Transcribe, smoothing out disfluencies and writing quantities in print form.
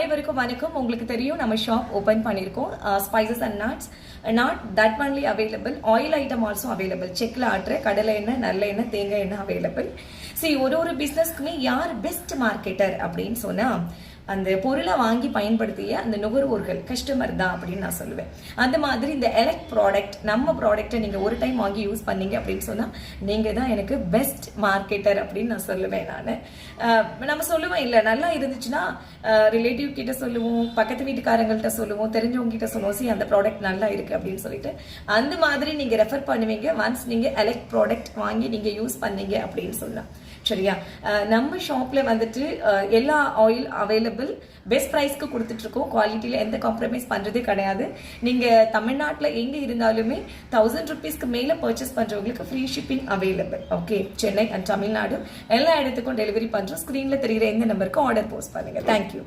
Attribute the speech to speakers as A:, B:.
A: அனைவருக்கும் வணக்கம். உங்களுக்கு தெரியும் நம்ம ஷாப் ஓபன் பண்ணியிருக்கோம். Spices and nuts not that only available, oil item also available. செக்ல ஆட்டுற கடலை எண்ணெய், நல்ல எண்ணெய், தேங்காய் எண்ணெய் அவைலபிள். சரி, ஒரு பிஸ்னஸ்க்குமே யார் பெஸ்ட் மார்க்கெட்டர் அப்படின்னு சொன்னா அந்த பொருளை வாங்கி பயன்படுத்திய அந்த நுகர்வோர்கள், கஸ்டமர் தான் அப்படின்னு நான் சொல்லுவேன். அந்த மாதிரி இந்த எலக்ட் ப்ராடக்ட், நம்ம ப்ராடக்ட்டை நீங்கள் ஒரு டைம் வாங்கி யூஸ் பண்ணீங்க அப்படின்னு சொன்னால் நீங்கள் தான் எனக்கு பெஸ்ட் மார்க்கெட்டர் அப்படின்னு நான் சொல்லுவேன். நம்ம சொல்லுவேன் இல்லை, நல்லா இருந்துச்சுன்னா ரிலேட்டிவ் கிட்ட சொல்லுவோம், பக்கத்து வீட்டுக்காரங்கள்ட்ட சொல்லுவோம், தெரிஞ்சவங்க கிட்ட சொல்லுவோம், சி அந்த ப்ராடக்ட் நல்லா இருக்கு அப்படின்னு சொல்லிட்டு அந்த மாதிரி நீங்கள் ரெஃபர் பண்ணுவீங்க ஒன்ஸ் நீங்கள் எலக்ட் ப்ராடக்ட் வாங்கி நீங்கள் யூஸ் பண்ணீங்க அப்படின்னு சொல்லலாம். சரியா? நம்ம ஷாப்ல வந்துட்டு எல்லா ஆயில் அவைலபிள், பெஸ்ட் ப்ரைஸ்க்கு கொடுத்துட்டு இருக்கோம். குவாலிட்டியில எந்த காம்ப்ரமைஸ் பண்றதே கிடையாது. நீங்க தமிழ்நாட்டில் எங்க இருந்தாலுமே 1000 rupeesக்கு மேல பர்ச்சேஸ் பண்றவங்களுக்கு free shipping available. Okay, Chennai and Tamil Nadu எல்லா இடத்துக்கும் டெலிவரி பண்றோம். ஸ்கிரீன்ல தெரியுற எந்த நம்பருக்கு ஆர்டர் போஸ்ட் பண்ணுங்க. தேங்க்யூ.